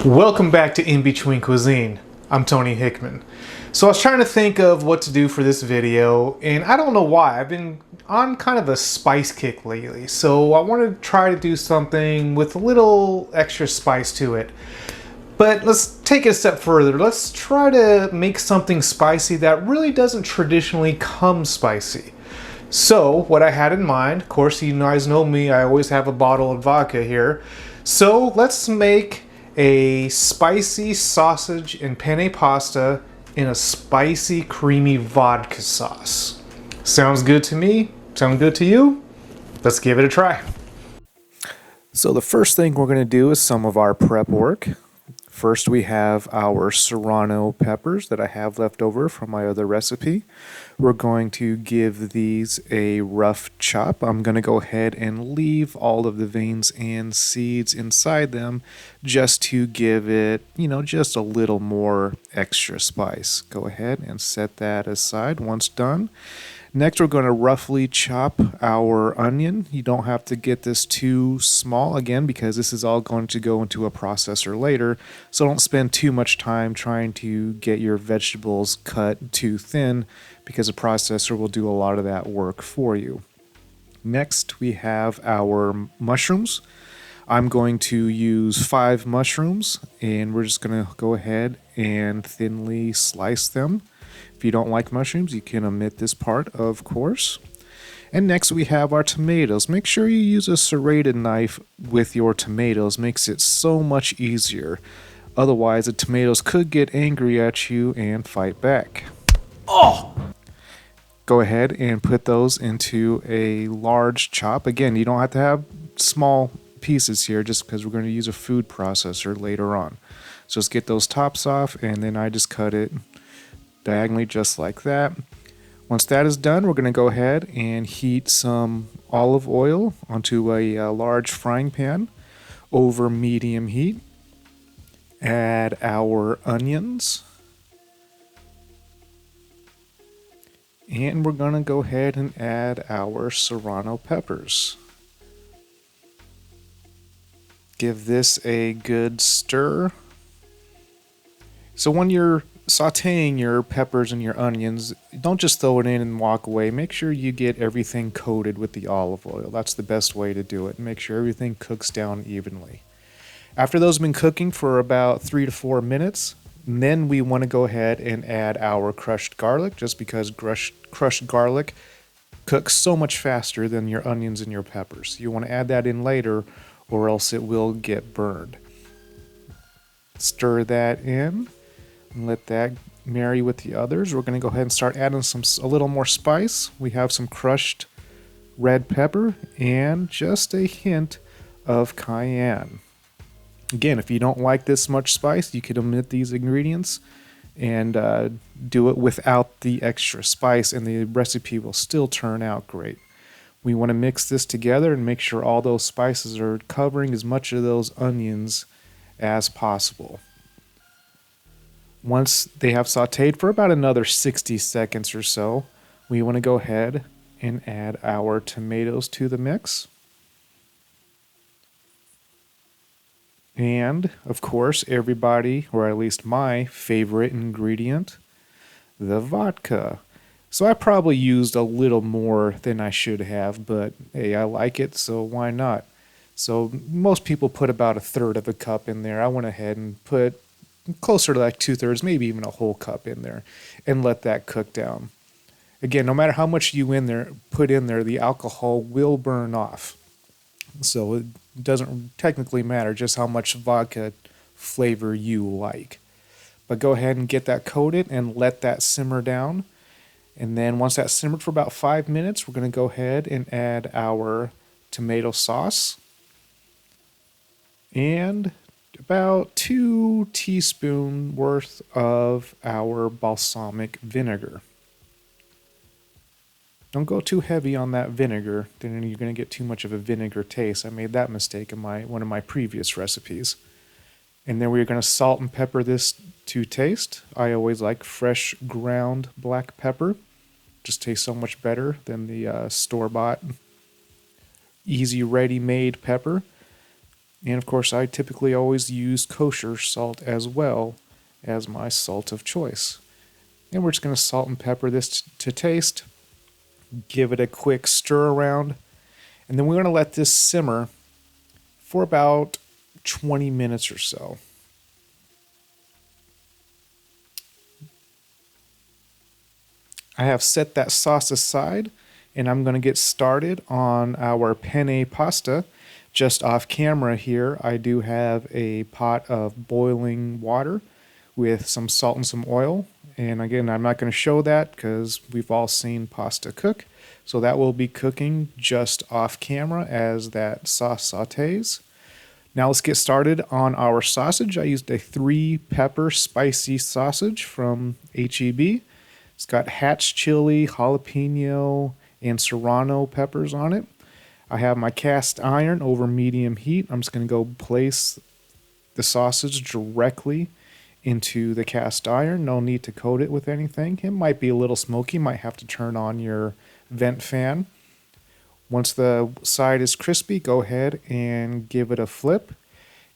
Welcome back to In Between Cuisine. I'm Tony Hickman. So I was trying to think of what to do for this video, and I don't know why. I've been on kind of a spice kick lately, so I want to try to do something with a little extra spice to it. But let's take it a step further. Let's try to make something spicy that really doesn't traditionally come spicy. So what I had in mind, of course you guys know me, I always have a bottle of vodka here. So let's make a spicy sausage and penne pasta in a spicy creamy vodka sauce. Sounds good to me? Sound good to you? Let's give it a try. So the first thing we're going to do is some of our prep work. First we have our serrano peppers that I have left over from my other recipe. We're going to give these a rough chop. I'm going to go ahead and leave all of the veins and seeds inside them just to give it, just a little more extra spice. Go ahead and set that aside once done. Next, we're going to roughly chop our onion. You don't have to get this too small, again, because this is all going to go into a processor later. So don't spend too much time trying to get your vegetables cut too thin, because a processor will do a lot of that work for you. Next, we have our mushrooms. I'm going to use 5 mushrooms, and we're just going to go ahead and thinly slice them. If you don't like mushrooms, you can omit this part, of course. And next we have our tomatoes. Make sure you use a serrated knife with your tomatoes. Makes it so much easier. Otherwise, the tomatoes could get angry at you and fight back. Oh! Go ahead and put those into a large chop. Again, you don't have to have small pieces here just because we're going to use a food processor later on. So let's get those tops off, and then I just cut it diagonally just like that. Once that is done, we're going to go ahead and heat some olive oil onto a large frying pan over medium heat. Add our onions. And we're going to go ahead and add our serrano peppers. Give this a good stir. So when you're sauteing your peppers and your onions, don't just throw it in and walk away. Make sure you get everything coated with the olive oil. That's the best way to do it. Make sure everything cooks down evenly. After those have been cooking for about 3 to 4 minutes, then we want to go ahead and add our crushed garlic, just because crushed garlic cooks so much faster than your onions and your peppers. You want to add that in later, or else it will get burned. Stir that in. And let that marry with the others. We're going to go ahead and start adding a little more spice. We have some crushed red pepper and just a hint of cayenne. Again, if you don't like this much spice, you could omit these ingredients and do it without the extra spice, and the recipe will still turn out great. We want to mix this together and make sure all those spices are covering as much of those onions as possible. Once they have sauteed for about another 60 seconds or so, we want to go ahead and add our tomatoes to the mix. And, of course, everybody, or at least my favorite ingredient, the vodka. So I probably used a little more than I should have, but hey, I like it, so why not? So most people put about 1/3 of a cup in there. I went ahead and put closer to like 2/3, maybe even a whole cup in there, and let that cook down. Again, no matter how much you put in there, the alcohol will burn off. So it doesn't technically matter just how much vodka flavor you like. But go ahead and get that coated and let that simmer down. And then once that's simmered for about 5 minutes, we're going to go ahead and add our tomato sauce and about 2 teaspoons worth of our balsamic vinegar. Don't go too heavy on that vinegar, then you're going to get too much of a vinegar taste. I made that mistake in one of my previous recipes. And then we're going to salt and pepper this to taste. I always like fresh ground black pepper. Just tastes so much better than the store-bought easy ready-made pepper. And of course, I typically always use kosher salt as well as my salt of choice. And we're just going to salt and pepper this to taste, give it a quick stir around, and then we're going to let this simmer for about 20 minutes or so. I have set that sauce aside, and I'm going to get started on our penne pasta. Just off camera here, I do have a pot of boiling water with some salt and some oil. And again, I'm not going to show that because we've all seen pasta cook. So that will be cooking just off camera as that sauce sautés. Now let's get started on our sausage. I used a 3-pepper spicy sausage from H-E-B. It's got hatch chili, jalapeno, and serrano peppers on it. I have my cast iron over medium heat. I'm just going to go place the sausage directly into the cast iron. No need to coat it with anything. It might be a little smoky. Might have to turn on your vent fan. Once the side is crispy, go ahead and give it a flip.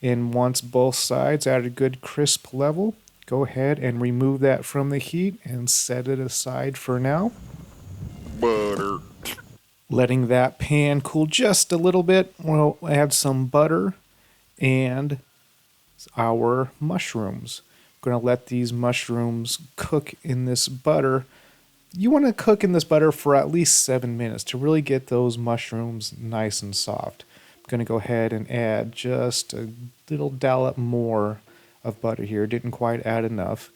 And once both sides are at a good crisp level, go ahead and remove that from the heat and set it aside for now. Butter. Letting that pan cool just a little bit, we'll add some butter and our mushrooms. I'm going to let these mushrooms cook in this butter. You want to cook in this butter for at least 7 minutes to really get those mushrooms nice and soft. I'm going to go ahead and add just a little dollop more of butter here. Didn't quite add enough.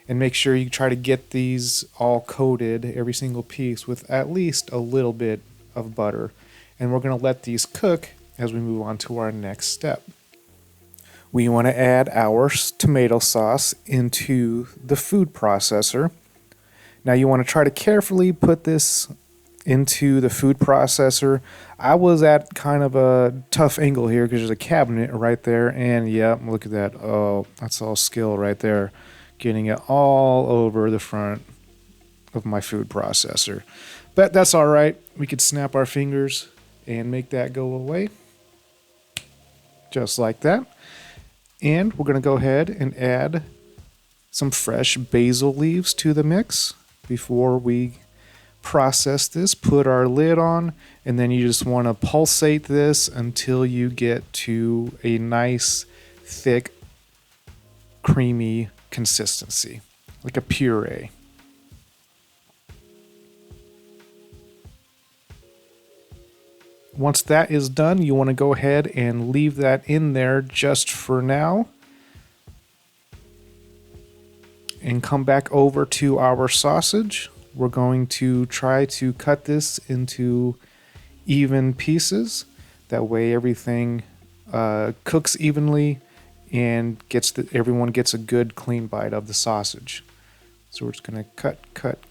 And make sure you try to get these all coated, every single piece, with at least a little bit of butter. And we're going to let these cook as we move on to our next step. We want to add our tomato sauce into the food processor. Now you want to try to carefully put this into the food processor. I was at kind of a tough angle here because there's a cabinet right there, and yeah, look at that. Oh, that's all skill right there. Getting it all over the front of my food processor. But that's all right. We could snap our fingers and make that go away. Just like that. And we're going to go ahead and add some fresh basil leaves to the mix before we process this. Put our lid on, and then you just want to pulsate this until you get to a nice, thick, creamy consistency, like a puree. Once that is done, you want to go ahead and leave that in there just for now. And come back over to our sausage. We're going to try to cut this into even pieces. That way everything cooks evenly and everyone gets a good clean bite of the sausage. So we're just going to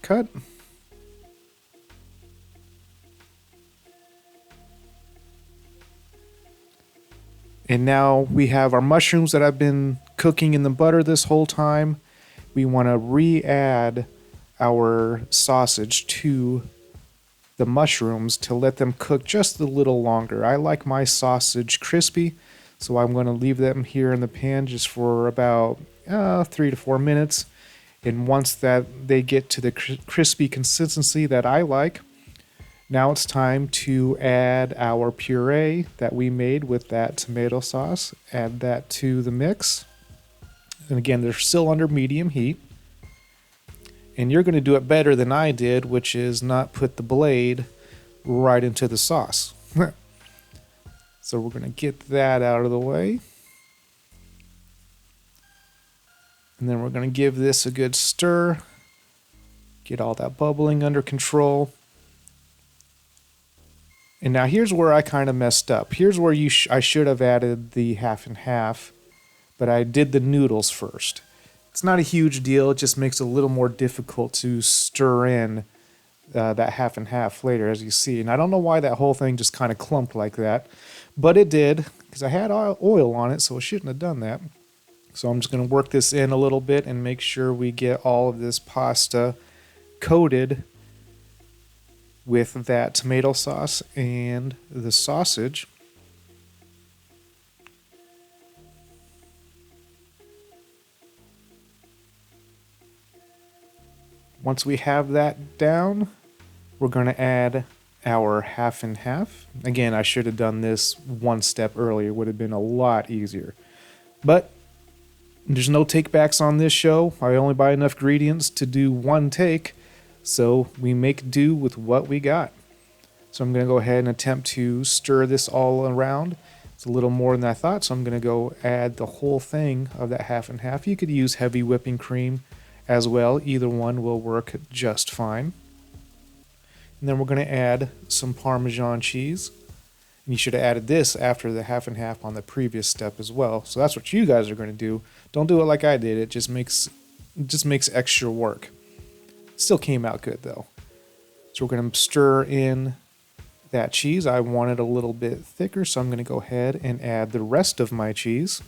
cut. And now we have our mushrooms that I've been cooking in the butter this whole time. We want to re-add our sausage to the mushrooms to let them cook just a little longer. I like my sausage crispy, so I'm going to leave them here in the pan just for about 3 to 4 minutes. And once that they get to the crispy consistency that I like, now it's time to add our puree that we made with that tomato sauce. Add that to the mix. And again, they're still under medium heat. And you're going to do it better than I did, which is not put the blade right into the sauce. So we're going to get that out of the way. And then we're going to give this a good stir. Get all that bubbling under control. And now here's where I kind of messed up. Here's where I should have added the half and half, but I did the noodles first. It's not a huge deal. It just makes it a little more difficult to stir in that half and half later, as you see. And I don't know why that whole thing just kind of clumped like that, but it did because I had oil on it, so it shouldn't have done that. So I'm just going to work this in a little bit and make sure we get all of this pasta coated with that tomato sauce and the sausage. Once we have that down, we're going to add our half and half. Again, I should have done this one step earlier. It would have been a lot easier. But there's no takebacks on this show. I only buy enough ingredients to do one take, so we make do with what we got. So I'm going to go ahead and attempt to stir this all around. It's a little more than I thought, so I'm going to go add the whole thing of that half and half. You could use heavy whipping cream as well. Either one will work just fine. And then we're going to add some Parmesan cheese. And you should have added this after the half and half on the previous step as well. So that's what you guys are going to do. Don't do it like I did. It just makes extra work. Still came out good though. So we're going to stir in that cheese. I want it a little bit thicker, so I'm going to go ahead and add the rest of my cheese.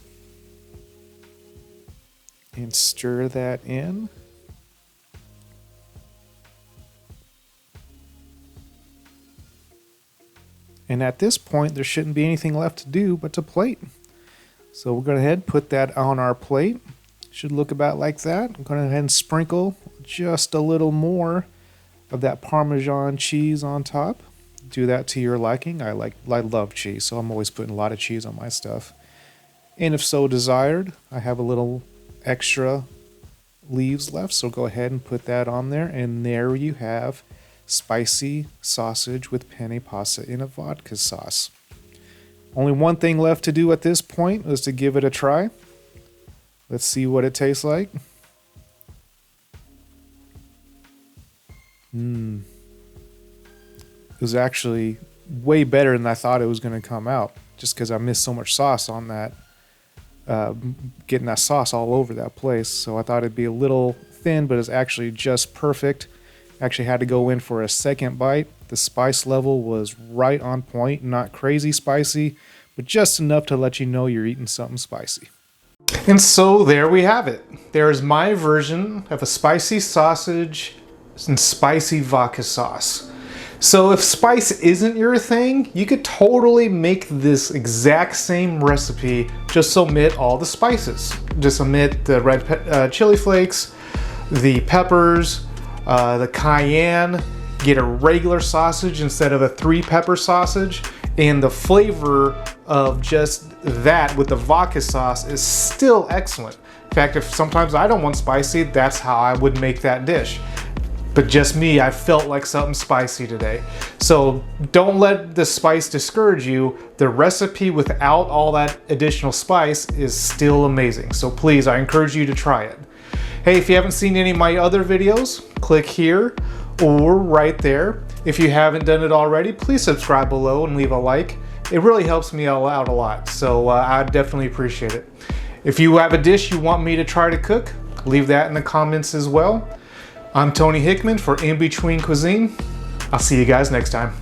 And stir that in. And at this point, there shouldn't be anything left to do but to plate. So we're going to go ahead and put that on our plate. Should look about like that. I'm going to go ahead and sprinkle just a little more of that Parmesan cheese on top. Do that to your liking. I love cheese, so I'm always putting a lot of cheese on my stuff. And if so desired, I have a little extra leaves left, so go ahead and put that on there. And there you have spicy sausage with penne pasta in a vodka sauce. Only one thing left to do at this point is to give it a try. Let's see what it tastes like. It was actually way better than I thought it was going to come out, just because I missed so much sauce on that, getting that sauce all over that place. So I thought it'd be a little thin, but it's actually just perfect. Actually had to go in for a second bite. The spice level was right on point, not crazy spicy, but just enough to let you know you're eating something spicy. And so there we have it. There's my version of a spicy sausage and spicy vodka sauce. So if spice isn't your thing, you could totally make this exact same recipe, just omit all the spices. Just omit the red chili flakes, the peppers, the cayenne, get a regular sausage instead of a 3-pepper sausage, and the flavor of just that with the vodka sauce is still excellent. In fact, if sometimes I don't want spicy, that's how I would make that dish. But just me, I felt like something spicy today. So don't let the spice discourage you. The recipe without all that additional spice is still amazing. So please, I encourage you to try it. Hey, if you haven't seen any of my other videos, click here or right there. If you haven't done it already, please subscribe below and leave a like. It really helps me out a lot, so I definitely appreciate it. If you have a dish you want me to try to cook, leave that in the comments as well. I'm Tony Hickman for In Between Cuisine. I'll see you guys next time.